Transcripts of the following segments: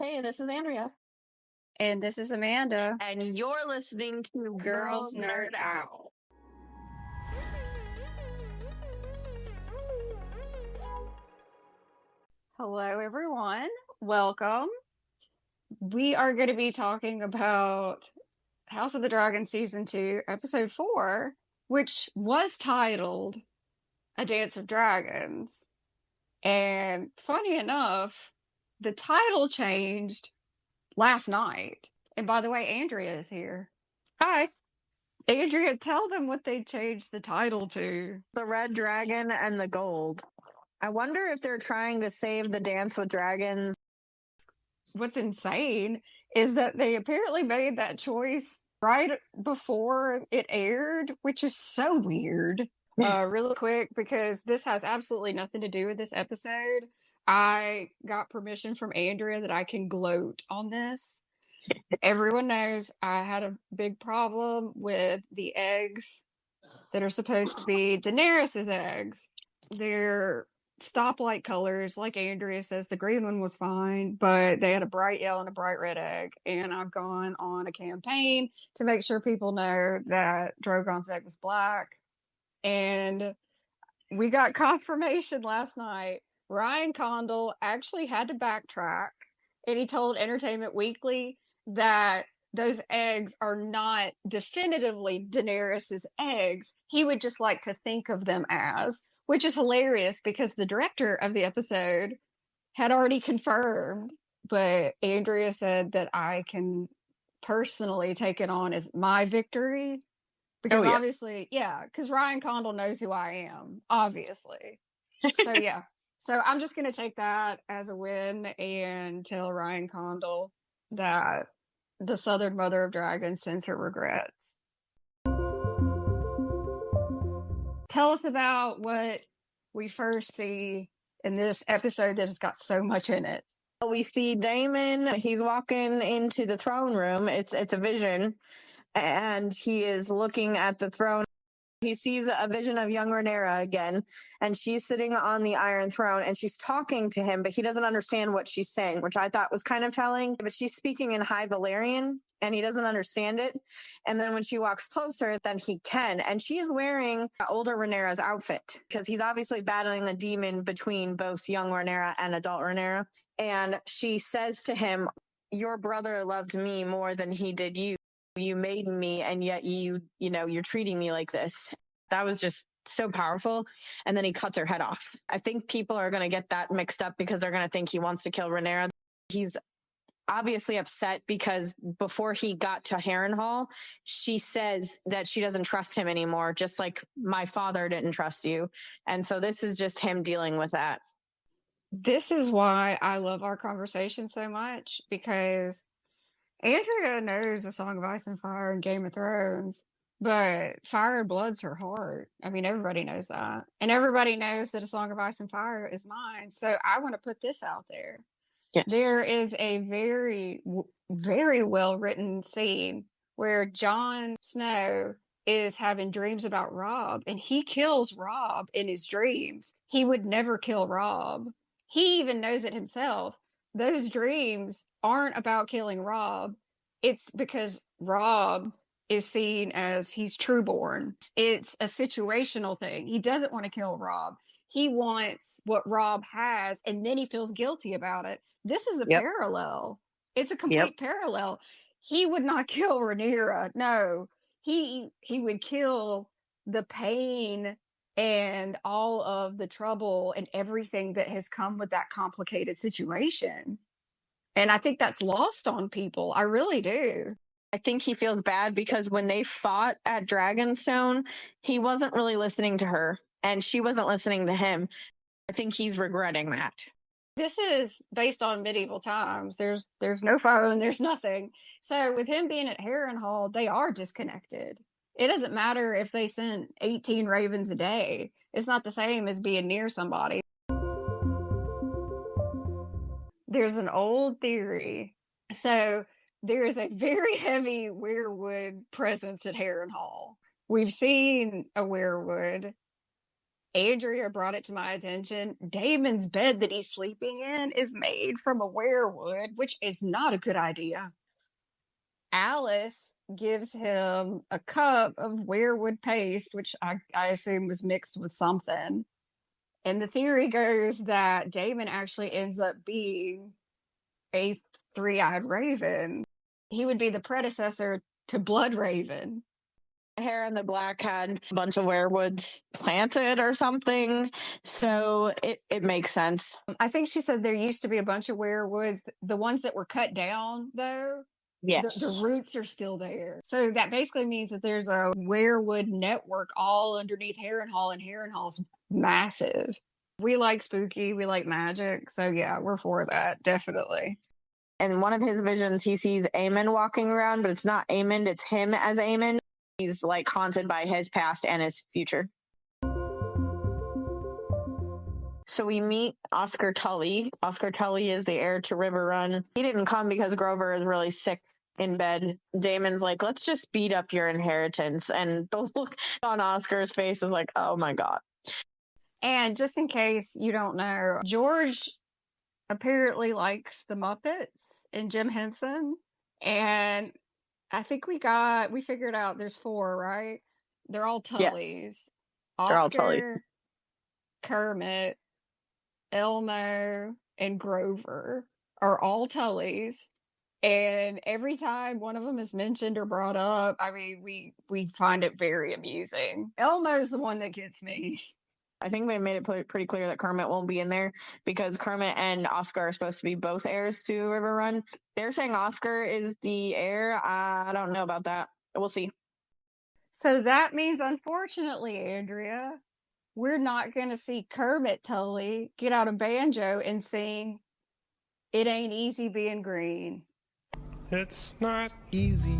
Hey, this is Andrea. And this is Amanda. And you're listening to Girls Nerd Out. Hello, everyone. Welcome. We are going to be talking about House of the Dragon Season 2, Episode 4, which was titled A Dance of Dragons. And funny enough, the title changed last night. And by the way, Andrea is here. Hi. Andrea, tell them what they changed the title to. The Red Dragon and the Gold. I wonder if they're trying to save the Dance with Dragons. What's insane is that they apparently made that choice right before it aired, which is so weird. Really quick, because this has absolutely nothing to do with this episode. I got permission from Andrea that I can gloat on this. Everyone knows I had a big problem with the eggs that are supposed to be Daenerys's eggs. They're stoplight colors, like Andrea says. The green one was fine, but they had a bright yellow and a bright red egg. And I've gone on a campaign to make sure people know that Drogon's egg was black. And we got confirmation last night. Ryan Condal actually had to backtrack, and he told Entertainment Weekly that those eggs are not definitively Daenerys's eggs. He would just like to think of them as, which is hilarious because the director of the episode had already confirmed. But Andrea said that I can personally take it on as my victory. Because obviously, because Ryan Condal knows who I am, obviously. So, yeah. So I'm just going to take that as a win and tell Ryan Condal that the Southern Mother of Dragons sends her regrets. Tell us about what we first see in this episode that has got so much in it. We see Daemon. He's walking into the throne room. It's a vision. And he is looking at the throne. He sees a vision of young Rhaenyra again, and she's sitting on the Iron Throne, and she's talking to him, but he doesn't understand what she's saying, which I thought was kind of telling. But she's speaking in High Valyrian, and he doesn't understand it. And then when she walks closer, then he can. And she is wearing older Rhaenyra's outfit, because he's obviously battling a demon between both young Rhaenyra and adult Rhaenyra. And she says to him, "Your brother loved me more than he did you. You made me, and yet you're treating me like this." That was just so powerful. And then he cuts her head off. I think people are going to get that mixed up because they're going to think he wants to kill Rhaenyra. He's obviously upset because before he got to Harrenhal, she says that she doesn't trust him anymore, just like my father didn't trust you. And so this is just him dealing with that. This is why I love our conversation so much, because Andrea knows A Song of Ice and Fire and Game of Thrones, but Fire and Blood's her heart. I mean, everybody knows that. And everybody knows that A Song of Ice and Fire is mine. So I want to put this out there. Yes. There is a very, very well written scene where Jon Snow is having dreams about Robb, and he kills Robb in his dreams. He would never kill Robb. He even knows it himself. Those dreams aren't about killing Robb. It's because Robb is seen as he's trueborn. It's a situational thing. He doesn't want to kill Robb. He wants what Robb has, and then he feels guilty about it. This is a parallel. It's a complete parallel. He would not kill Rhaenyra. No, he would kill the pain and all of the trouble and everything that has come with that complicated situation. And I think that's lost on people. I really do. I think he feels bad because when they fought at Dragonstone, he wasn't really listening to her and she wasn't listening to him. I think he's regretting that. This is based on medieval times. There's no phone, there's nothing. So with him being at Harrenhal, they are disconnected. It doesn't matter if they sent 18 ravens a day. It's not the same as being near somebody. There's an old theory. So there is a very heavy weirwood presence at Harrenhal. We've seen a weirwood Andrea brought it to my attention. Damon's bed that he's sleeping in is made from a weirwood, which is not a good idea. Alice gives him a cup of weirwood paste, which I assume was mixed with something. And the theory goes that Damon actually ends up being a three-eyed raven. He would be the predecessor to Blood Raven. Hair in the Black had a bunch of werewoods planted or something, so it makes sense. I think she said there used to be a bunch of werewoods. The ones that were cut down, though, Yes. the roots are still there. So that basically means that there's a werewood network all underneath Harrenhal, and Harrenhal's massive. We like spooky, we like magic, so yeah, we're for that, definitely. In one of his visions, he sees Aemon walking around, but it's not Aemon, it's him as Aemon. He's like haunted by his past and his future. So we meet Oscar Tully. Oscar Tully is the heir to River Run. He didn't come because Grover is really sick in bed. Damon's like, let's just beat up your inheritance. And the look on Oscar's face is like, oh my God. And just in case you don't know, George apparently likes the Muppets and Jim Henson. And I think we figured out there's 4, right? They're all Tullys. Yes. Oscar, they're all Tully. Kermit, Elmo, and Grover are all Tullys. And every time one of them is mentioned or brought up, I mean, we find it very amusing. Elmo's the one that gets me. I think they made it pretty clear that Kermit won't be in there because Kermit and Oscar are supposed to be both heirs to River Run. They're saying Oscar is the heir. I don't know about that. We'll see. So that means, unfortunately, Andrea, we're not going to see Kermit Tully get out a banjo and sing "It Ain't Easy Being Green." It's not easy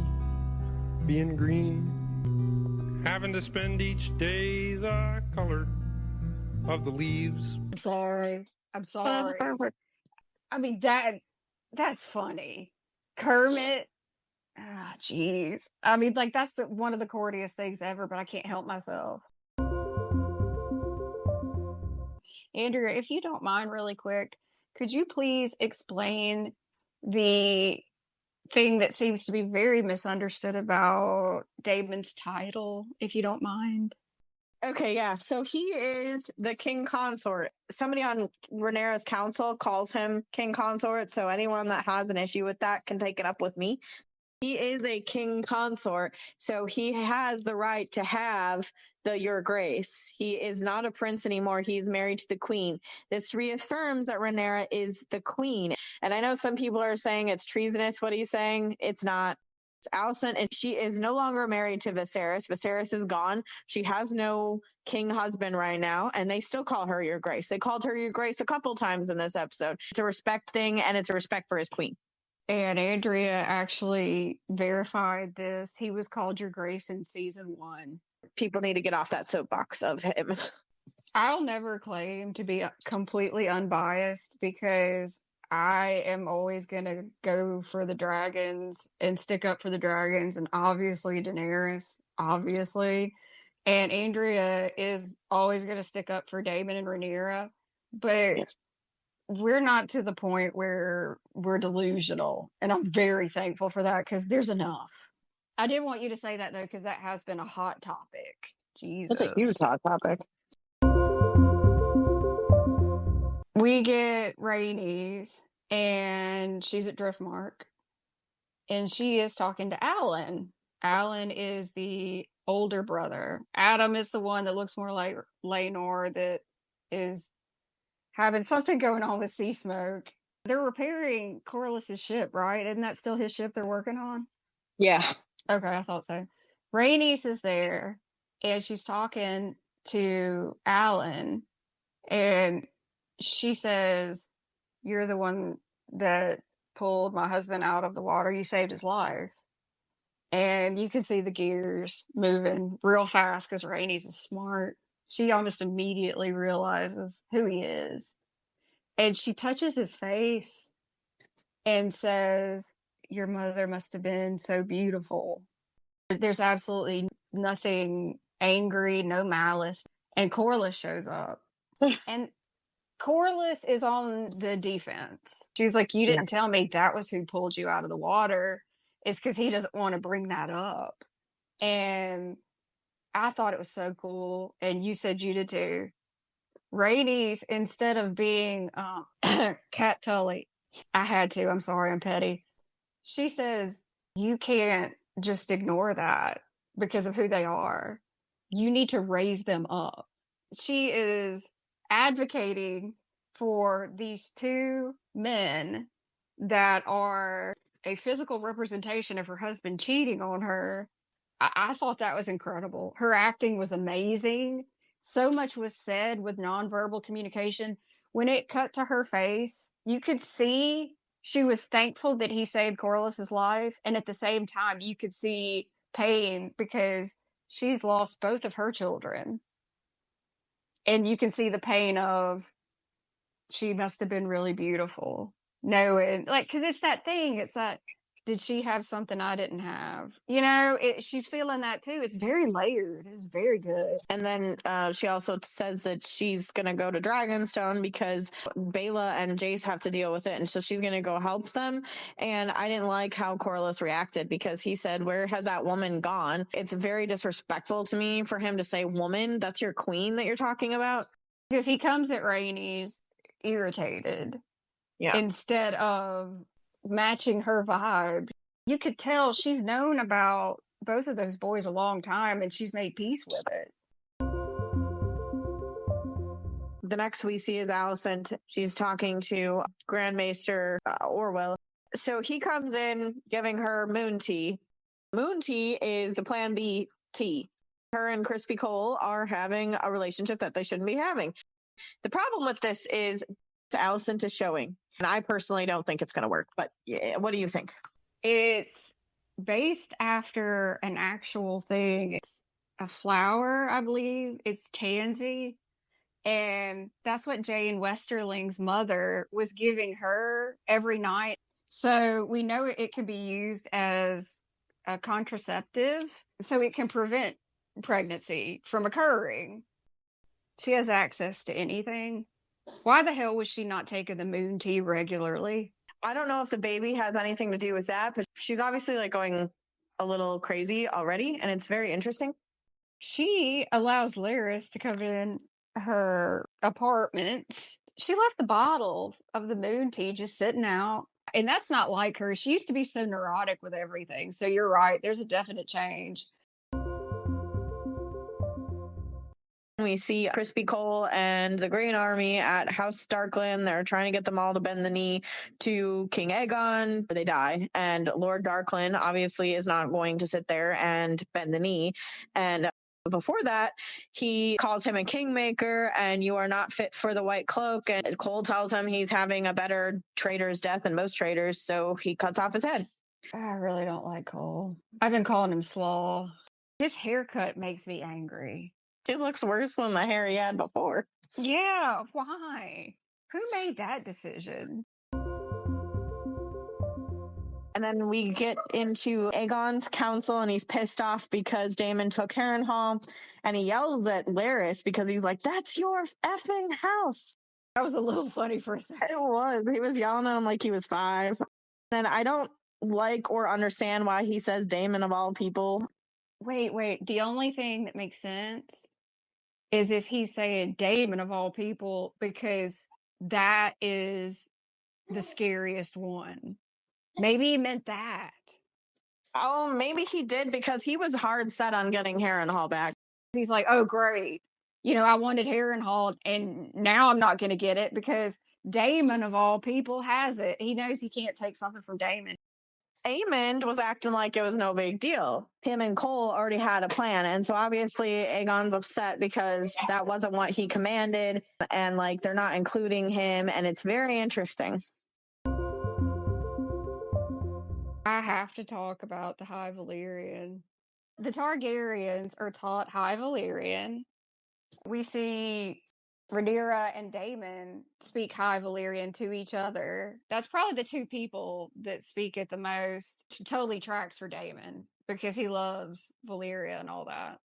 being green, having to spend each day the color of the leaves. I'm sorry. That's perfect. I mean, that's funny. Kermit. Ah, jeez. I mean, like, that's one of the corniest things ever, but I can't help myself. Andrea, if you don't mind really quick, could you please explain the thing that seems to be very misunderstood about Damon's title, if you don't mind? Okay, yeah. So he is the king consort. Somebody on Rhaenyra's council calls him king consort, so anyone that has an issue with that can take it up with me. He is a king consort, so he has the right to have the Your Grace. He is not a prince anymore. He's married to the queen. This reaffirms that Rhaenyra is the queen. And I know some people are saying it's treasonous what he's saying. It's not. Alicent, and she is no longer married to Viserys. Viserys is gone. She has no king husband right now, and they still call her Your Grace. They called her Your Grace a couple times in this episode. It's a respect thing, and it's a respect for his queen. And Andrea actually verified this. He was called Your Grace in season 1. People need to get off that soapbox of him. I'll never claim to be completely unbiased because I am always going to go for the dragons and stick up for the dragons, and obviously Daenerys, obviously. And Andrea is always going to stick up for Daemon and Rhaenyra, but yes. We're not to the point where we're delusional, and I'm very thankful for that because there's enough. I did want you to say that, though, because that has been a hot topic. Jesus. That's a huge hot topic. We get Rhaenys, and she's at Driftmark, and she is talking to Alan. Alan is the older brother. Adam is the one that looks more like Laenor, that is having something going on with Sea Smoke. They're repairing Corlys's ship, right? Isn't that still his ship they're working on? Yeah. Okay, I thought so. Rhaenys is there, and she's talking to Alan, and she says, "You're the one that pulled my husband out of the water. You saved his life." And you can see the gears moving real fast because Rhaenys is smart. She almost immediately realizes who he is. And she touches his face and says, "Your mother must have been so beautiful." There's absolutely nothing angry, no malice. and Corliss shows up. And Corliss is on the defense. She's like, you didn't tell me that was who pulled you out of the water. It's because he doesn't want to bring that up. And I thought it was so cool. And you said you did too. Rhaenys, instead of being Cat Tully, I had to. I'm sorry, I'm petty. She says, you can't just ignore that because of who they are. You need to raise them up. She is advocating for these two men that are a physical representation of her husband cheating on her. I thought that was incredible. Her acting was amazing. So much was said with nonverbal communication. When it cut to her face, you could see she was thankful that he saved Corliss's life. And at the same time, you could see pain because she's lost both of her children. And you can see the pain of she must have been really beautiful. Knowing, like, because it's that thing. It's that, did she have something I didn't have? You know, she's feeling that too. It's very layered. It's very good. And then she also says that she's going to go to Dragonstone because Bela and Jace have to deal with it. And so she's going to go help them. And I didn't like how Corliss reacted because he said, where has that woman gone? It's very disrespectful to me for him to say woman. That's your queen that you're talking about. Because he comes at Rhaenys irritated. Yeah. Instead of matching her vibe. You could tell she's known about both of those boys a long time and she's made peace with it. The next we see is Alicent. She's talking to Grand Maester Orwell. So he comes in giving her moon tea. Moon tea is the plan B tea. Her and Crispy Cole are having a relationship that they shouldn't be having. The problem with this is Alicent is showing. And I personally don't think it's going to work. But yeah, what do you think? It's based after an actual thing. It's a flower, I believe. It's tansy. And that's what Jane Westerling's mother was giving her every night. So we know it can be used as a contraceptive. So it can prevent pregnancy from occurring. She has access to anything. Why the hell was she not taking the moon tea regularly? I don't know if the baby has anything to do with that, but she's obviously like going a little crazy already, and it's very interesting. She allows Larys to come in her apartment. She left the bottle of the moon tea just sitting out, and that's not like her. She used to be so neurotic with everything, so you're right. There's a definite change. We see Crispy Cole and the Green Army at House Darkland. They're trying to get them all to bend the knee to King Aegon. They die. And Lord Darkland obviously is not going to sit there and bend the knee. And before that, he calls him a kingmaker and you are not fit for the white cloak. And Cole tells him he's having a better traitor's death than most traitors. So he cuts off his head. I really don't like Cole. I've been calling him Slaw. His haircut makes me angry. It looks worse than the hair he had before. Yeah, why? Who made that decision? And then we get into Aegon's council, and he's pissed off because Daemon took Harrenhal, and he yells at Larys because he's like, that's your effing house. That was a little funny for a second. It was. He was yelling at him like he was 5. And I don't like or understand why he says Daemon of all people. Wait. The only thing that makes sense is if he's saying Daemon of all people, because that is the scariest one. Maybe he meant that. Oh, maybe he did because he was hard set on getting Harrenhal back. He's like, oh, great. You know, I wanted Harrenhal and now I'm not going to get it because Daemon of all people has it. He knows he can't take something from Daemon. Aemond was acting like it was no big deal. Him and Cole already had a plan. And so obviously Aegon's upset because that wasn't what he commanded. And like, they're not including him. And it's very interesting. I have to talk about the High Valyrian. The Targaryens are taught High Valyrian. We see Rhaenyra and Daemon speak High Valyrian to each other. That's probably the two people that speak it the most. Totally tracks for Daemon because he loves Valyria and all that.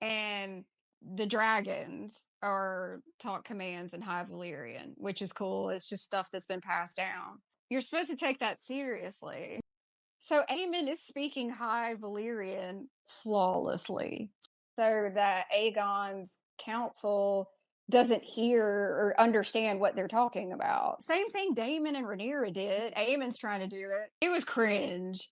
And the dragons are taught commands in High Valyrian, which is cool. It's just stuff that's been passed down. You're supposed to take that seriously. So Aemon is speaking High Valyrian flawlessly, so that Aegon's council doesn't hear or understand what they're talking about. Same thing Daemon and Rhaenyra did. Aemon's trying to do it. It was cringe.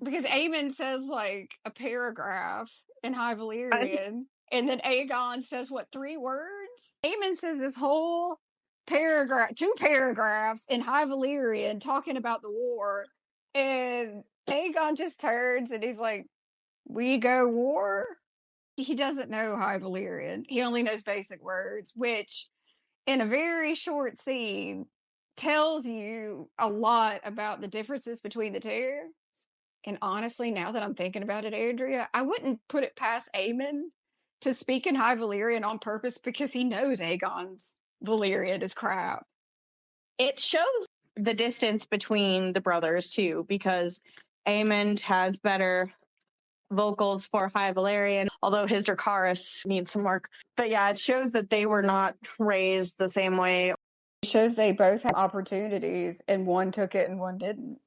Because Aemon says like a paragraph in High Valyrian, and then Aegon says what, 3 words? Aemon says this whole paragraph, 2 paragraphs in High Valyrian talking about the war, and Aegon just turns and he's like, "We go war?" He doesn't know High Valyrian. He only knows basic words, which in a very short scene tells you a lot about the differences between the two. And honestly, now that I'm thinking about it, Andrea, I wouldn't put it past Aemon to speak in High Valyrian on purpose because he knows Aegon's Valyrian is crap. It shows the distance between the brothers, too, because Aemon has better vocals for High Valyrian, although his Dracarys needs some work. But yeah, it shows that they were not raised the same way. It shows they both had opportunities, and one took it and one didn't.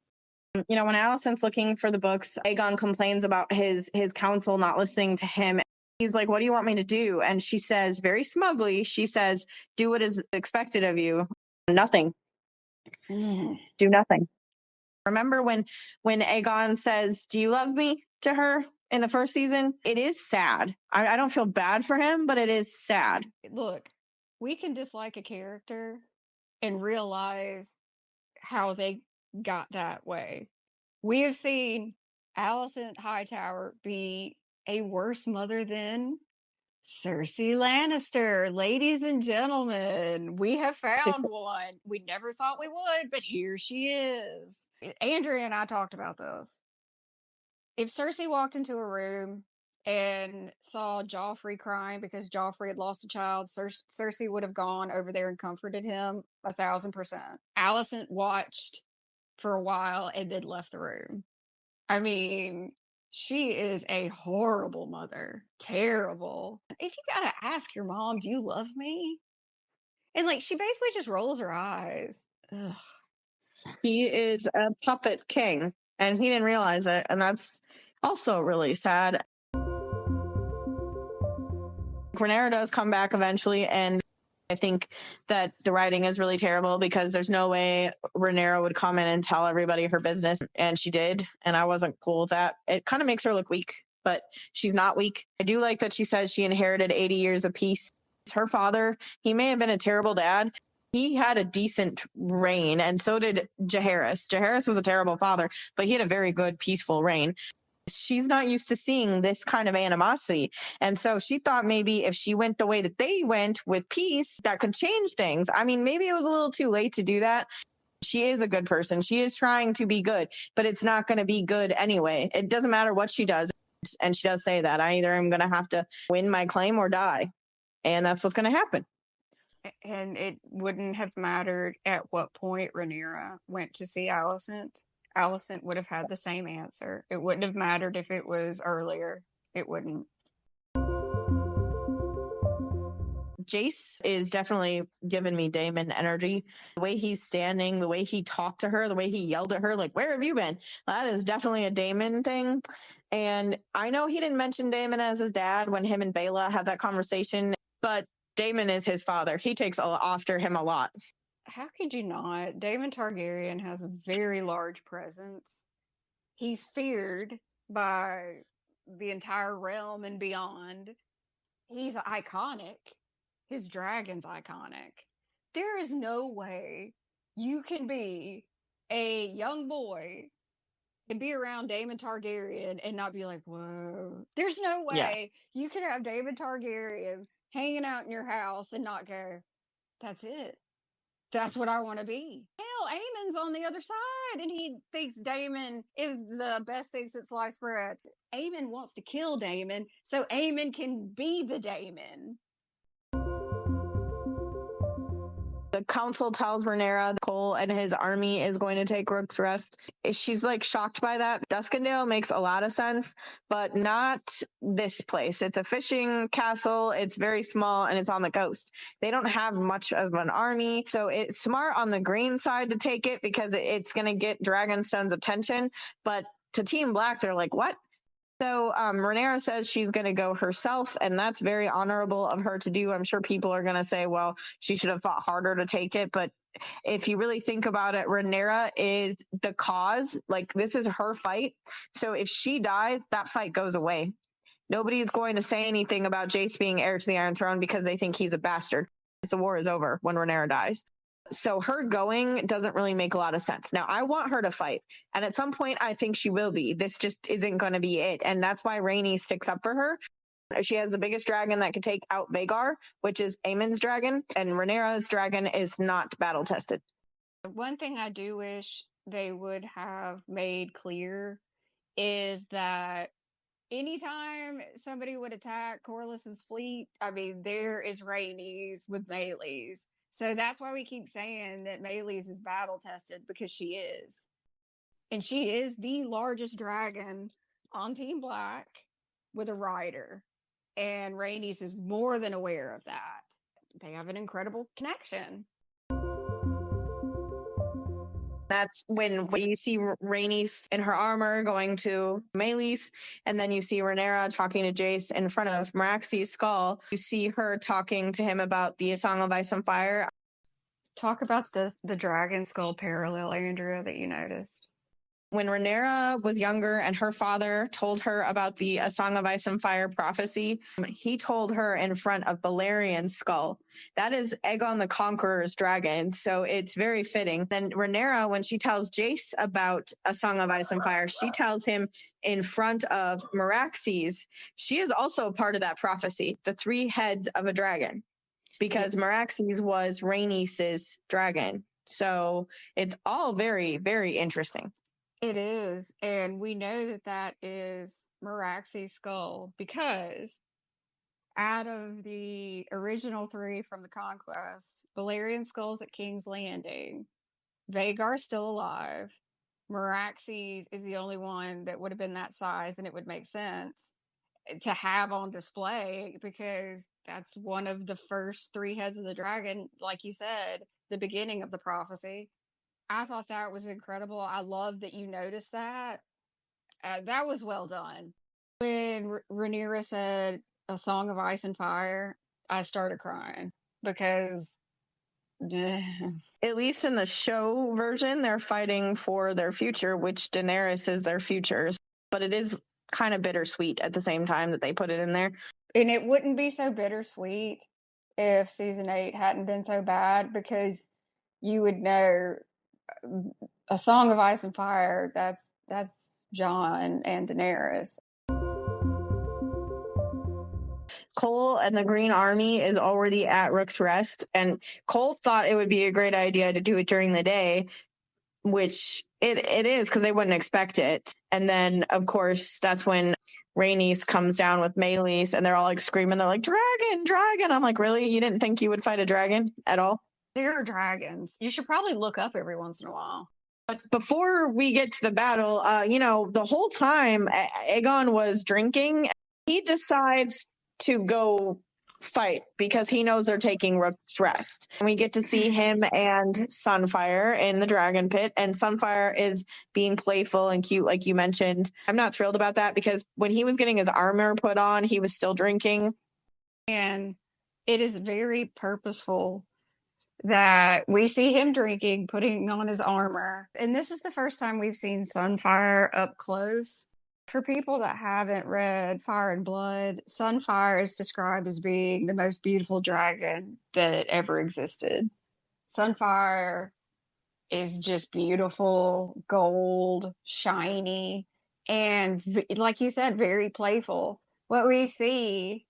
You know, when Alicent's looking for the books, Aegon complains about his council not listening to him. He's like, "What do you want me to do?" And she says, very smugly, she says, "Do what is expected of you." Nothing. Do nothing. Remember when Aegon says, "Do you love me?" to her in the first season? It is sad. I don't feel bad for him, but it is sad. Look, we can dislike a character and realize how they got that way. We have seen Alicent Hightower be a worse mother than Cersei Lannister. Ladies and gentlemen, we have found one. We never thought we would, but here she is. Andrea and I talked about this. If Cersei walked into a room and saw Joffrey crying because Joffrey had lost a child, Cersei would have gone over there and comforted him 1,000%. Alicent watched for a while and then left the room. I mean, she is a horrible mother. Terrible. If you gotta ask your mom, "Do you love me?" And like, she basically just rolls her eyes. Ugh. He is a puppet king, and he didn't realize it, and that's also really sad. Rhaenyra does come back eventually, and I think that the writing is really terrible because there's no way Rhaenyra would come in and tell everybody her business, and she did, and I wasn't cool with that. It kind of makes her look weak, but she's not weak. I do like that she says she inherited 80 years of peace. Her father, he may have been a terrible dad. He had a decent reign, and so did Jaehaerys. Jaehaerys was a terrible father, but he had a very good, peaceful reign. She's not used to seeing this kind of animosity. And so she thought maybe if she went the way that they went with peace, that could change things. I mean, maybe it was a little too late to do that. She is a good person. She is trying to be good, but it's not going to be good anyway. It doesn't matter what she does. And she does say that. I either am going to have to win my claim or die. And that's what's going to happen. And it wouldn't have mattered at what point Rhaenyra went to see Alicent. Alicent would have had the same answer. It wouldn't have mattered if it was earlier. It wouldn't. Jace is definitely giving me Daemon energy. The way he's standing, the way he talked to her, the way he yelled at her, like, "Where have you been?" That is definitely a Daemon thing. And I know he didn't mention Daemon as his dad when him and Baela had that conversation, but Daemon is his father. He takes after him a lot. How could you not? Daemon Targaryen has a very large presence. He's feared by the entire realm and beyond. He's iconic. His dragon's iconic. There is no way you can be a young boy and be around Daemon Targaryen and not be like, "Whoa." There's no way you can have Daemon Targaryen hanging out in your house and not go, "That's it. That's what I want to be." Hell, Aemon's on the other side, and he thinks Daemon is the best thing since sliced bread. Aemon wants to kill Daemon, so Aemon can be the Daemon. The council tells Rhaenyra Cole and his army is going to take Rook's Rest. She's like shocked by that. Duskendale makes a lot of sense, but not this place. It's a fishing castle. It's very small and it's on the coast. They don't have much of an army. So it's smart on the green side to take it because it's going to get Dragonstone's attention. But to Team Black, they're like, what? So Rhaenyra says she's going to go herself, and that's very honorable of her to do. I'm sure people are going to say, well, she should have fought harder to take it. But if you really think about it, Rhaenyra is the cause. Like, this is her fight. So if she dies, that fight goes away. Nobody is going to say anything about Jace being heir to the Iron Throne because they think he's a bastard. The war is over when Rhaenyra dies. So her going doesn't really make a lot of sense. Now, I want her to fight. And at some point, I think she will be. This just isn't going to be it. And that's why Rhaenys sticks up for her. She has the biggest dragon that could take out Vhagar, which is Aemon's dragon. And Rhaenyra's dragon is not battle tested. One thing I do wish they would have made clear is that anytime somebody would attack Corlys's fleet, I mean, there is Rhaenys with Melees. So that's why we keep saying that Melees is battle tested, because she is. And she is the largest dragon on Team Black with a rider. And Rhaenys is more than aware of that. They have an incredible connection. That's when you see Rhaenys in her armor going to Melees, and then you see Rhaenyra talking to Jace in front of Meraxes' skull. You see her talking to him about the Song of Ice and Fire. Talk about the dragon skull parallel, Andrea, that you noticed. When Rhaenyra was younger and her father told her about the A Song of Ice and Fire prophecy, he told her in front of Balerian's skull. That is Aegon the Conqueror's dragon, so it's very fitting. Then Rhaenyra, when she tells Jace about A Song of Ice and Fire, she tells him in front of Meraxes. She is also part of that prophecy, the 3 heads of a dragon, because Meraxes was Rhaenys' dragon. So it's all very, very interesting. It is, and we know that that is Meraxes' skull because out of the original 3 from the Conquest, Balerian skull's at King's Landing, Vhagar's still alive, Meraxes is the only one that would have been that size, and it would make sense to have on display because that's one of the first 3 heads of the dragon, like you said, the beginning of the prophecy. I thought that was incredible. I love that you noticed that. That was well done. When Rhaenyra said A Song of Ice and Fire, I started crying because at least in the show version, they're fighting for their future, which Daenerys is their future. But it is kind of bittersweet at the same time that they put it in there. And it wouldn't be so bittersweet if season 8 hadn't been so bad, because you would know A Song of Ice and Fire, that's Jon and Daenerys. Cole and the Green Army is already at Rook's Rest, and Cole thought it would be a great idea to do it during the day, which it is because they wouldn't expect it. And then, of course, that's when Rhaenys comes down with Melees, and they're all like screaming. They're like, "Dragon, dragon!" I'm like, really? You didn't think you would fight a dragon at all? There are dragons. You should probably look up every once in a while. But before we get to the battle, the whole time Aegon was drinking. He decides to go fight because he knows they're taking Rook's Rest. And we get to see him and Sunfire in the dragon pit, and Sunfire is being playful and cute, like you mentioned. I'm not thrilled about that because when he was getting his armor put on, he was still drinking. And it is very purposeful that we see him drinking, putting on his armor. And this is the first time we've seen Sunfire up close. For people that haven't read Fire and Blood, Sunfire is described as being the most beautiful dragon that ever existed. Sunfire is just beautiful, gold, shiny, and like you said, very playful. What we see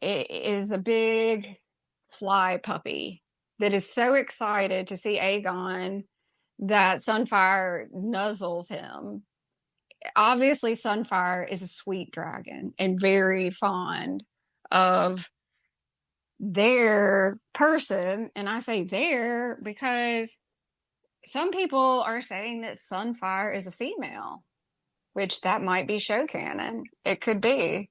is a big fly puppy that is so excited to see Aegon that Sunfire nuzzles him. Obviously, Sunfire is a sweet dragon and very fond of their person. And I say their because some people are saying that Sunfire is a female, which that might be show canon. It could be.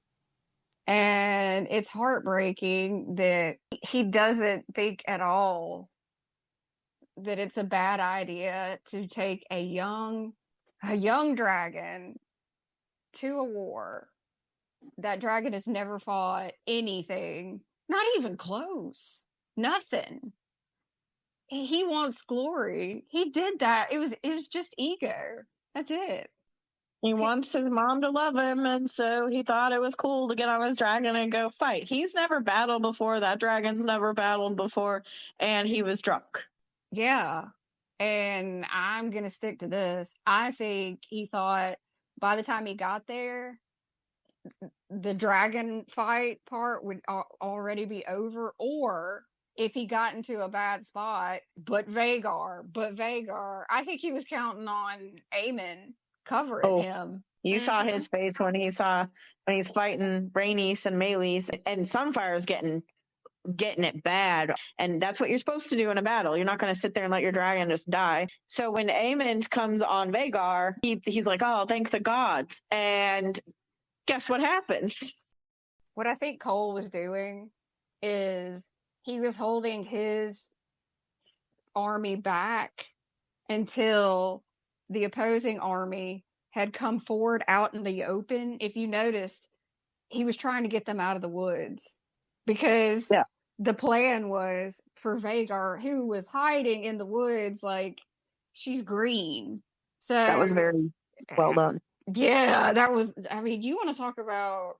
And it's heartbreaking that he doesn't think at all that it's a bad idea to take a young dragon to a war. That dragon has never fought anything, not even close, nothing. He wants glory. He did that. It was just ego. That's it. He wants his mom to love him, and so he thought it was cool to get on his dragon and go fight. He's never battled before. That dragon's never battled before, and he was drunk. Yeah. And I'm going to stick to this. I think he thought by the time he got there, the dragon fight part would already be over, or if he got into a bad spot, but Vagar, I think he was counting on Aemon covering him. You saw his face when he's fighting Rhaenys and Meleys, and Sunfire's getting it bad, and that's what you're supposed to do in a battle. You're not going to sit there and let your dragon just die. So when Aemon comes on Vagar, he's like, oh, thank the gods. And guess what happens? What I think Cole was doing is he was holding his army back until the opposing army had come forward out in the open. If you noticed, he was trying to get them out of the woods because the plan was for Vagar, who was hiding in the woods, like, she's green. So that was very well done. Yeah, that was, I mean, you want to talk about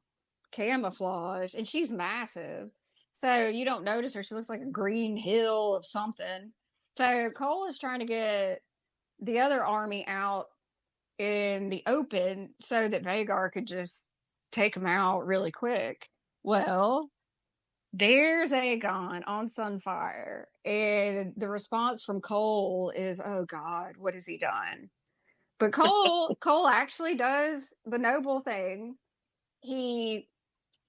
camouflage, and she's massive. So you don't notice her. She looks like a green hill of something. So Cole is trying to get the other army out in the open so that Vagar could just take them out really quick. Well, there's Aegon on Sunfire, and the response from Cole is, oh God, what has he done? But Cole actually does the noble thing. He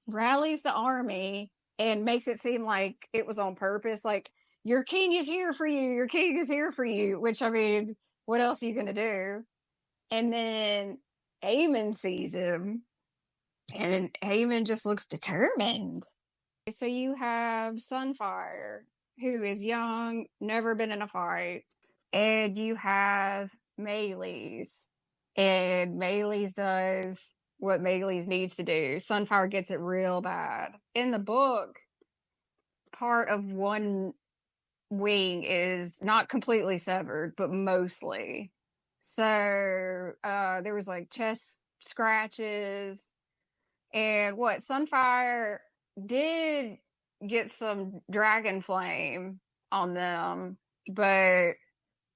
rallies the army and makes it seem like it was on purpose. Like, your king is here for you. Your king is here for you. Which, I mean, what else are you going to do? And then Aemon sees him, and Aemon just looks determined. So you have Sunfire, who is young, never been in a fight. And you have Meleys. And Meleys does what Meleys needs to do. Sunfire gets it real bad. In the book, part of one wing is not completely severed, but mostly. So there was like chest scratches. And Sunfire did get some dragon flame on them, but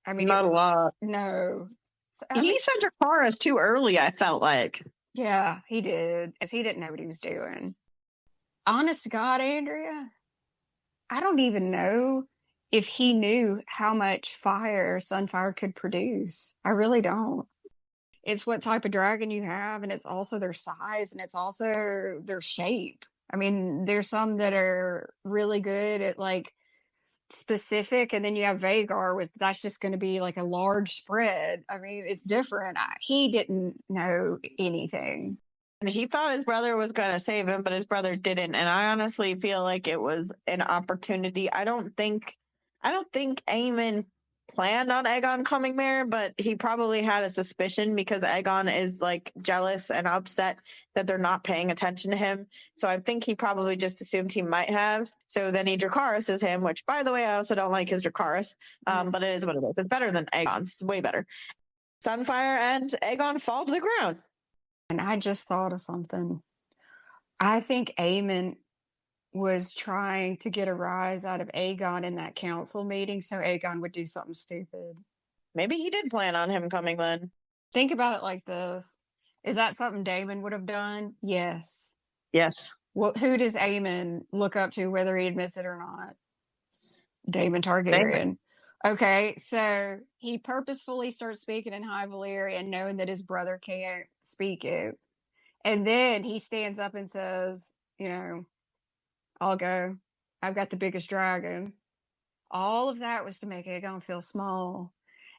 I mean, not a lot. No. So, he sent Dracarys too early, I felt like. Yeah, he did. As he didn't know what he was doing. Honest to God, Andrea, I don't even know if he knew how much fire Sunfire could produce. I really don't. It's what type of dragon you have, and it's also their size, and it's also their shape. I mean, there's some that are really good at like specific, and then you have Vagar with that's just going to be like a large spread. I mean, it's different. He didn't know anything. And he thought his brother was going to save him, but his brother didn't. And I honestly feel like it was an opportunity. I don't think Aemon planned on Aegon coming there, but he probably had a suspicion because Aegon is like jealous and upset that they're not paying attention to him. So I think he probably just assumed he might have. So then he Dracarys him, which by the way, I also don't like his Dracarys. But it is what it is. It's better than Aegon's. It's way better. Sunfire and Aegon fall to the ground. And I just thought of something. I think Aemon was trying to get a rise out of Aegon in that council meeting so Aegon would do something stupid. Maybe he did plan on him coming then. Think about it like this. Is that something Daemon would have done? Yes. Yes. Well, who does Aemon look up to, whether he admits it or not? Daemon Targaryen. Daemon. Okay, so he purposefully starts speaking in High Valyrian, knowing that his brother can't speak it. And then he stands up and says, I'll go. I've got the biggest dragon. All of that was to make Aegon feel small.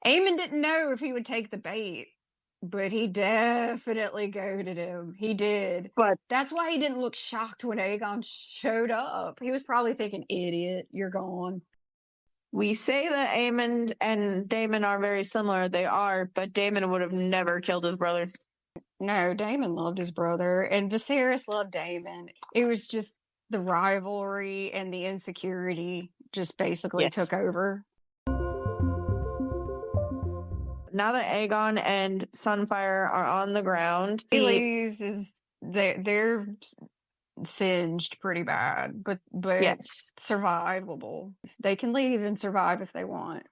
Aemon didn't know if he would take the bait, but he definitely goaded him. He did. But That's why he didn't look shocked when Aegon showed up. He was probably thinking, idiot, you're gone. we say that Aemon and Daemon are very similar. They are, but Daemon would have never killed his brother. No, Daemon loved his brother, and Viserys loved Daemon. It was just the rivalry and the insecurity just basically Yes. took over. Now that Aegon and Sunfire are on the ground, They're singed pretty bad, but yes, survivable. They can leave and survive if they want.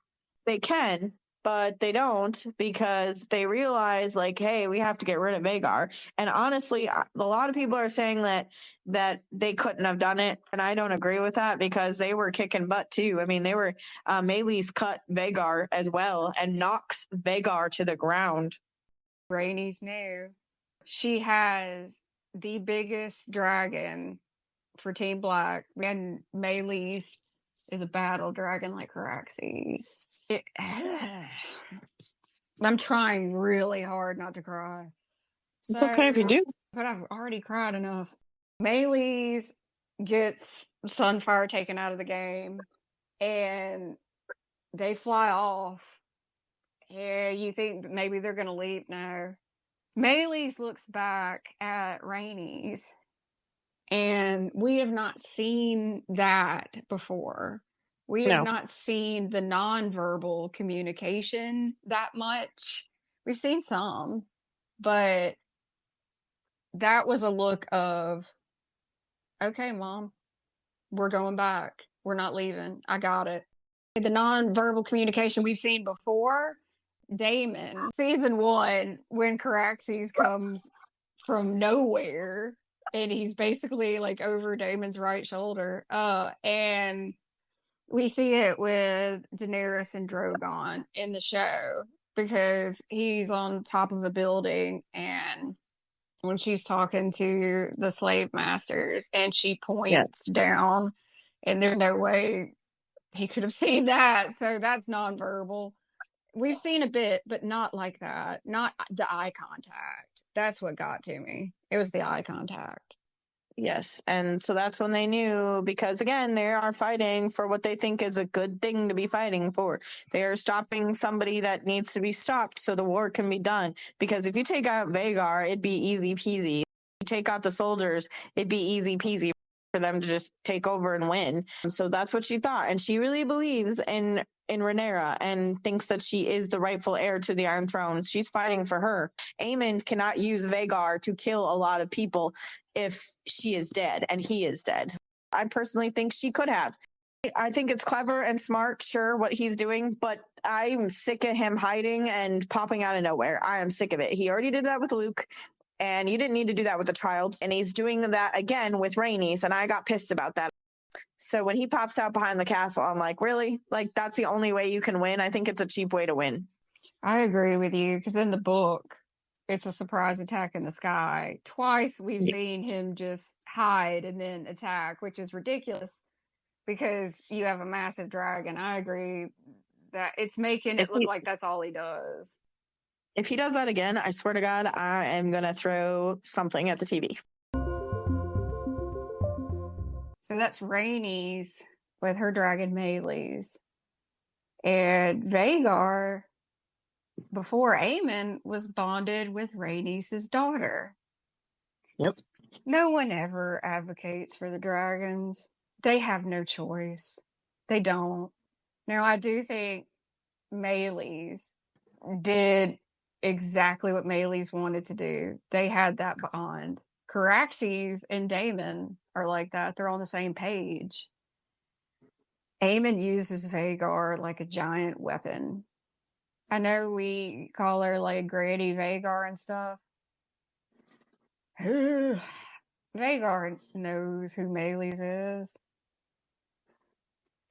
they can, but they don't, because they realize, like, hey, we have to get rid of Vhagar. And honestly, a lot of people are saying that they couldn't have done it, and I don't agree with that, because they were kicking butt too. I mean, they were Meleys cut Vhagar as well and knocks Vhagar to the ground. Rhaenys knew. She has the biggest dragon for Team Black, and Meleys is a battle dragon like Caraxes. I'm trying really hard not to cry. It's okay if you do. But I've already cried enough. Meleys gets Sunfire taken out of the game, and they fly off. Yeah, you think maybe they're going to leave now. Meleys looks back at Rhaenys, and we have not seen that before. We have not seen the nonverbal communication that much. We've seen some, but that was a look of, okay, Mom, we're going back. We're not leaving. I got it. The nonverbal communication we've seen before, Daemon, season 1, when Caraxes comes from nowhere and he's basically like over Daemon's right shoulder. And we see it with Daenerys and Drogon in the show, because he's on top of a building, and when she's talking to the slave masters and she points down, and there's no way he could have seen that. So that's nonverbal. We've seen a bit, but not like that. Not the eye contact. That's what got to me. It was the eye contact. Yes. And so that's when they knew, because again, they are fighting for what they think is a good thing to be fighting for. They are stopping somebody that needs to be stopped so the war can be done. Because if you take out Vhagar, it'd be easy peasy. If you take out the soldiers, it'd be easy peasy for them to just take over and win. So that's what she thought. And she really believes in Rhaenyra and thinks that she is the rightful heir to the Iron Throne. She's fighting for her. Aemon cannot use Vhagar to kill a lot of people if she is dead and he is dead. I personally think she could have. I think it's clever and smart, sure, what he's doing, but I'm sick of him hiding and popping out of nowhere. I am sick of it. He already did that with Luke, and you didn't need to do that with a child. And he's doing that again with Rhaenys, and I got pissed about that. So when he pops out behind the castle, I'm like, really? Like, that's the only way you can win? I think it's a cheap way to win. I agree with you, because in the book, it's a surprise attack in the sky. Twice we've seen him just hide and then attack, which is ridiculous because you have a massive dragon. I agree that it's making it look like that's all he does. If he does that again, I swear to God, I am going to throw something at the TV. So that's Rhaenys with her dragon Meleys. And Vhagar, before Aemon, was bonded with Rhaenys' daughter. Yep. No one ever advocates for the dragons. They have no choice. They don't. Now, I do think Meleys did exactly what Meleys wanted to do. They had that bond. Caraxes and Daemon are like that. They're on the same page. Aemon uses Vhagar like a giant weapon. I know we call her like Granny Vhagar and stuff. Vhagar knows who Meleys is.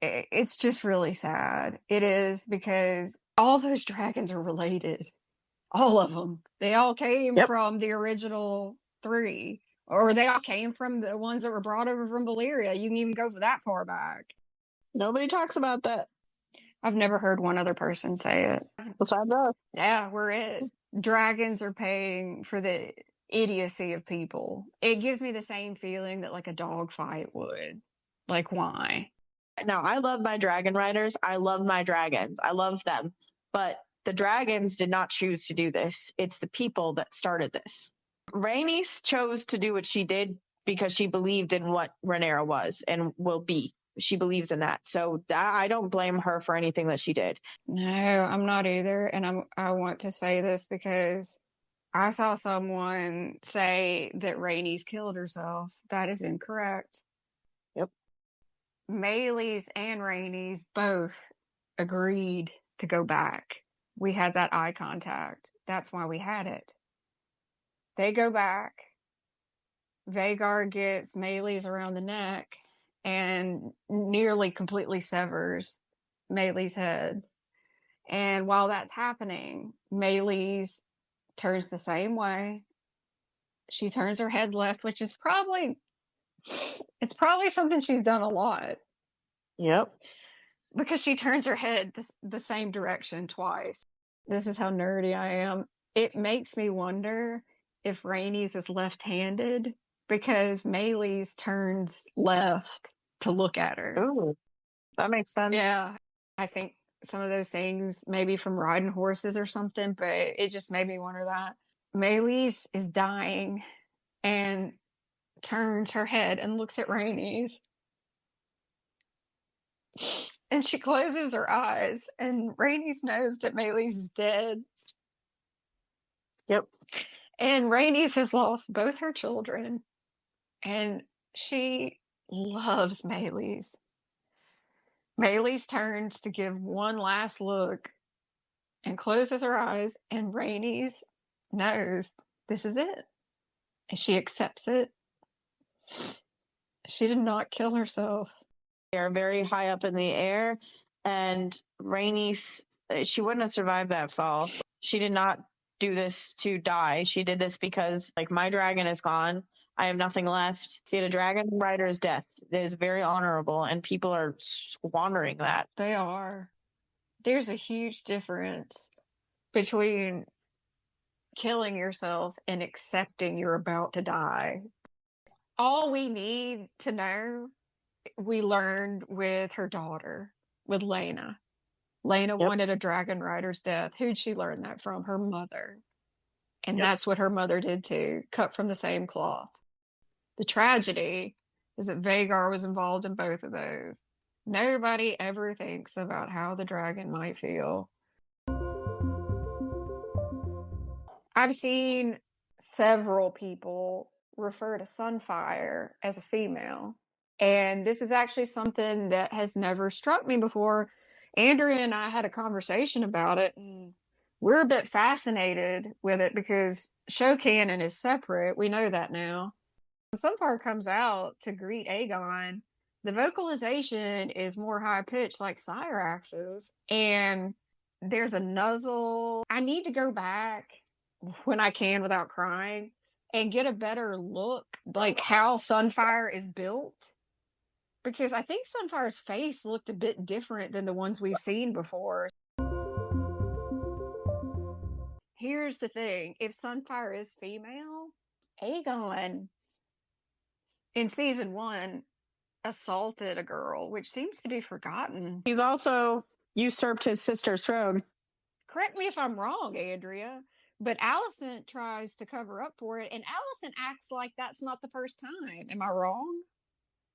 It's just really sad. It is, because all those dragons are related. All of them. They all came from the original 3. Or they all came from the ones that were brought over from Valyria. You can even go that far back. Nobody talks about that. I've never heard one other person say it. Besides us. Yeah, we're it. Dragons are paying for the idiocy of people. It gives me the same feeling that like a dog fight would. Like, why? Now, I love my dragon riders. I love my dragons. I love them. But the dragons did not choose to do this. It's the people that started this. Rhaenys chose to do what she did because she believed in what Rhaenyra was and will be. She believes in that. So I don't blame her for anything that she did. No, I'm not either. And I want to say this because I saw someone say that Rhaenys killed herself. That is incorrect. Yep. Meleys and Rhaenys both agreed to go back. We had that eye contact. That's why we had it. They go back. Vhagar gets Meleys around the neck and nearly completely severs Meleys' head. And while that's happening, Meleys turns the same way. She turns her head left, which is probably something she's done a lot. Yep. Because she turns her head the same direction twice. This is how nerdy I am. It makes me wonder if Rhaenys is left-handed because Meleys turns left to look at her. Ooh, that makes sense. Yeah. I think some of those things maybe from riding horses or something, but it just made me wonder that. Meleys is dying and turns her head and looks at Rhaenys. And she closes her eyes, and Rhaenys knows that Meleys is dead. Yep. And Rhaenys has lost both her children, and she loves Meleys. Meleys turns to give one last look and closes her eyes, and Rhaenys knows this is it. And she accepts it. She did not kill herself. They are very high up in the air, and Rhaenys, she wouldn't have survived that fall. She did not do this to die. She did this because, like, my dragon is gone. I have nothing left. She had a dragon rider's death. It is very honorable, and people are squandering that. They are. There's a huge difference between killing yourself and accepting you're about to die. All we need to know, we learned with her daughter, with Laena. Laena wanted a dragon rider's death. Who'd she learn that from? Her mother. And that's what her mother did too, cut from the same cloth. The tragedy is that Vhagar was involved in both of those. Nobody ever thinks about how the dragon might feel. I've seen several people refer to Sunfire as a female. And this is actually something that has never struck me before. Andrea and I had a conversation about it, and we're a bit fascinated with it because show canon is separate. We know that now. When Sunfire comes out to greet Aegon, the vocalization is more high-pitched like Cyrax's, and there's a nuzzle. I need to go back when I can without crying and get a better look, like how Sunfire is built. Because I think Sunfire's face looked a bit different than the ones we've seen before. Here's the thing. If Sunfire is female, Aegon in season 1 assaulted a girl, which seems to be forgotten. He's also usurped his sister's throne. Correct me if I'm wrong, Andrea, but Alicent tries to cover up for it, and Alicent acts like that's not the first time. Am I wrong?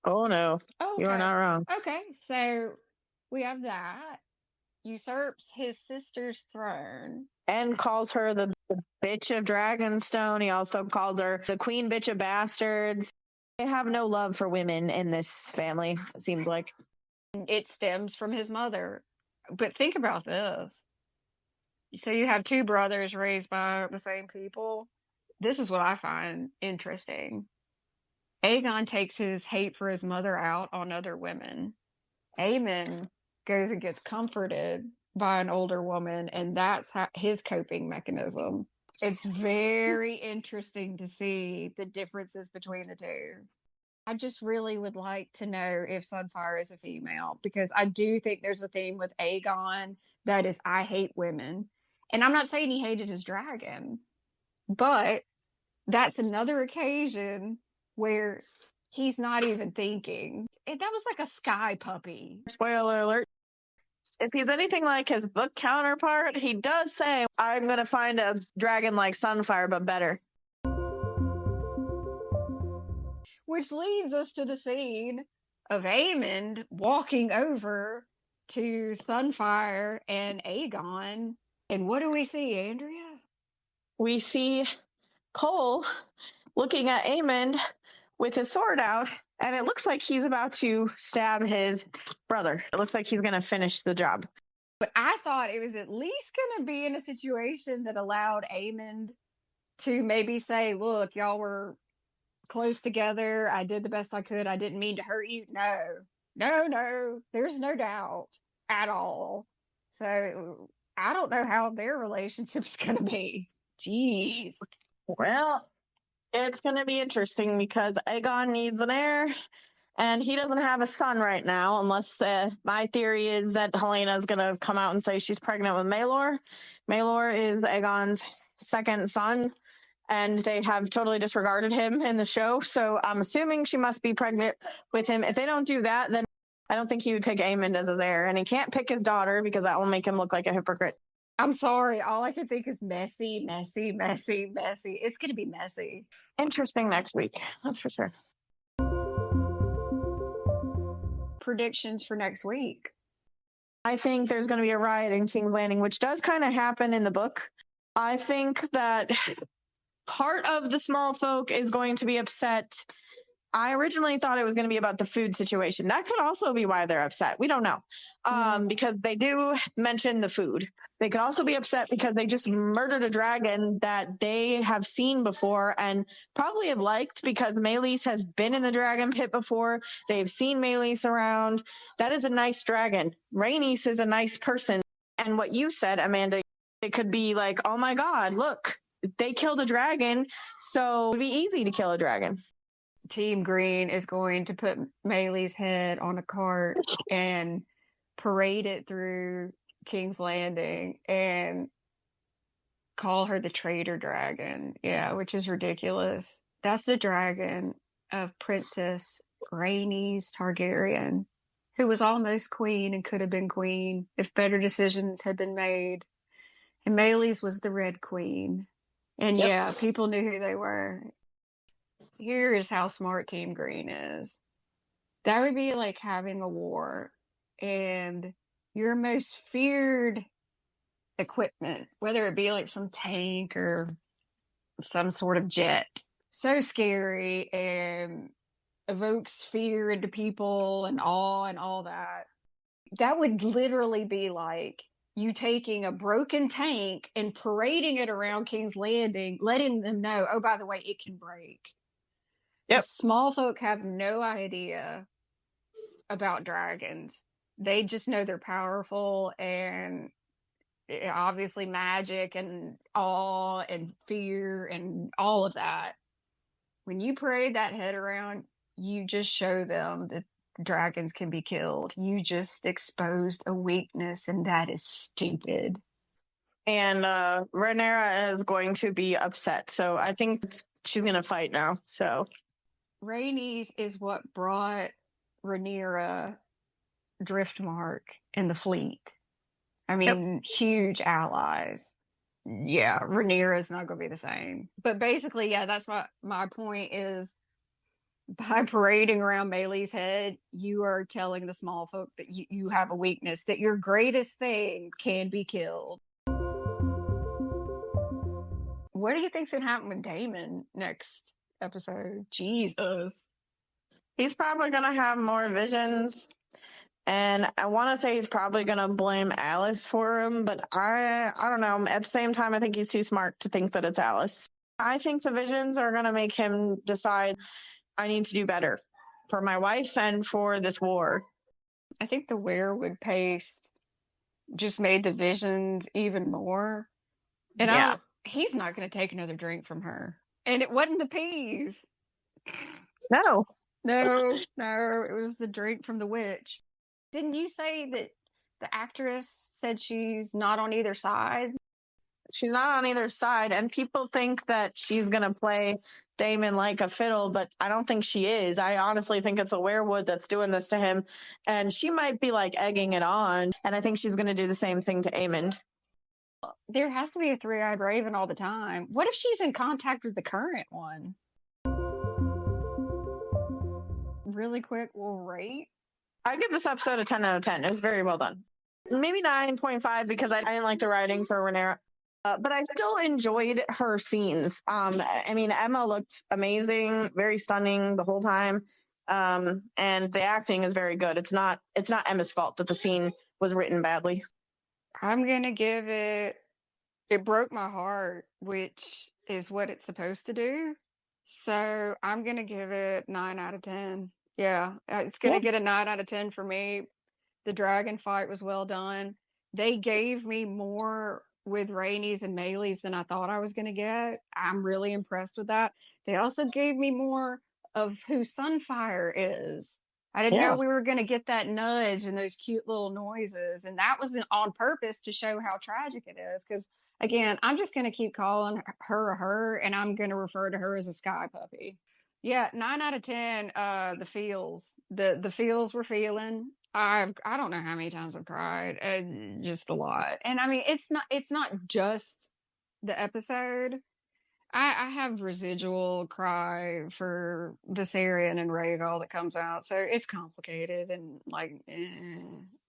Oh, no. Okay. You are not wrong. Okay, so we have that. Usurps his sister's throne. And calls her the bitch of Dragonstone. He also calls her the queen bitch of bastards. They have no love for women in this family, it seems like. It stems from his mother. But think about this. So you have two brothers raised by the same people. This is what I find interesting. Aegon takes his hate for his mother out on other women. Aemon goes and gets comforted by an older woman, and that's his coping mechanism. It's very interesting to see the differences between the two. I just really would like to know if Sunfire is a female, because I do think there's a theme with Aegon that is, I hate women. And I'm not saying he hated his dragon, but that's another occasion where he's not even thinking. That was like a sky puppy. Spoiler alert. If he's anything like his book counterpart, he does say, I'm going to find a dragon like Sunfire, but better. Which leads us to the scene of Aemond walking over to Sunfire and Aegon. And what do we see, Andrea? We see Cole looking at Aemond with his sword out, and it looks like he's about to stab his brother. It looks like he's going to finish the job. But I thought it was at least going to be in a situation that allowed Aemond to maybe say, look, y'all were close together. I did the best I could. I didn't mean to hurt you. No. There's no doubt at all. So I don't know how their relationship's going to be. Jeez. Well, it's going to be interesting because Aegon needs an heir, and he doesn't have a son right now, unless my theory is that Helena's going to come out and say she's pregnant with Maelor. Maelor is Aegon's second son, and they have totally disregarded him in the show, so I'm assuming she must be pregnant with him. If they don't do that, then I don't think he would pick Aemond as his heir, and he can't pick his daughter because that will make him look like a hypocrite. I'm sorry. All I can think is messy. It's going to be messy. Interesting next week. That's for sure. Predictions for next week. I think there's going to be a riot in King's Landing, which does kind of happen in the book. I think that part of the small folk is going to be upset. I originally thought it was going to be about the food situation. That could also be why they're upset. We don't know. Because they do mention the food. They could also be upset because they just murdered a dragon that they have seen before and probably have liked, because Meleys has been in the dragon pit before. They've seen Meleys around. That is a nice dragon. Rhaenys is a nice person. And what you said, Amanda, it could be like, oh my God, look, they killed a dragon, so it would be easy to kill a dragon. Team Green is going to put Meleys' head on a cart and parade it through King's Landing and call her the traitor dragon. Yeah, which is ridiculous. That's the dragon of Princess Rhaenys Targaryen, who was almost queen and could have been queen if better decisions had been made. And Meleys was the Red Queen. And yeah, people knew who they were. Here is how smart Team Green is. That would be like having a war, and your most feared equipment, whether it be like some tank or some sort of jet, so scary and evokes fear into people and awe and all that. That would literally be like you taking a broken tank and parading it around King's Landing, letting them know, oh, by the way, it can break. Yep. Small folk have no idea about dragons. They just know they're powerful and obviously magic and awe and fear and all of that. When you parade that head around, you just show them that dragons can be killed. You just exposed a weakness, and that is stupid. And Rhaenyra is going to be upset. So I think she's going to fight now. So Rhaenys is what brought Rhaenyra Driftmark in the fleet. I mean, huge allies. Yeah, Rhaenyra is not going to be the same. But basically, yeah, that's my point is, by parading around Meleys' head, you are telling the small folk that you have a weakness, that your greatest thing can be killed. What do you think's going to happen with Daemon next episode? Jesus. He's probably going to have more visions. And I want to say he's probably going to blame Alice for him, but I don't know. At the same time, I think he's too smart to think that it's Alice. I think the visions are going to make him decide, I need to do better for my wife and for this war. I think the weirwood paste just made the visions even more. And he's not going to take another drink from her. And it wasn't the peas. No. No, it was the drink from the witch. Didn't you say that the actress said she's not on either side? She's not on either side, and people think that she's going to play Damon like a fiddle, but I don't think she is. I honestly think it's a werewood that's doing this to him, and she might be like egging it on, and I think she's going to do the same thing to Amond. There has to be a three-eyed raven all the time. What if she's in contact with the current one? Really quick, we'll rate. I give this episode a 10 out of 10. It was very well done. Maybe 9.5 because I didn't like the writing for Rhaenyra. But I still enjoyed her scenes. I mean, Emma looked amazing, very stunning the whole time. And the acting is very good. It's not Emma's fault that the scene was written badly. I'm going to give it broke my heart, which is what it's supposed to do. So I'm going to give it 9 out of 10. Yeah, it's going to get a 9 out of 10 for me. The dragon fight was well done. They gave me more with Rhaenys and Meleys than I thought I was going to get. I'm really impressed with that. They also gave me more of who Sunfire is. I didn't know we were going to get that nudge and those cute little noises. And that was on purpose to show how tragic it is. Because, again, I'm just going to keep calling her, and I'm going to refer to her as a sky puppy. Yeah, 9 out of 10. The feels. The feels we're feeling. I don't know how many times I've cried, just a lot. And I mean, it's not just the episode. I have residual cry for Viserion and Rhaegal that comes out, so it's complicated and like,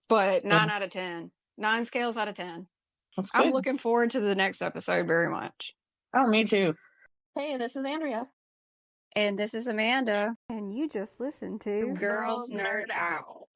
but 9 out of 10, 9 scales out of 10. That's good. I'm looking forward to the next episode very much. Oh, me too. Hey, this is Andrea. And this is Amanda. And you just listened to Girls Nerd Out.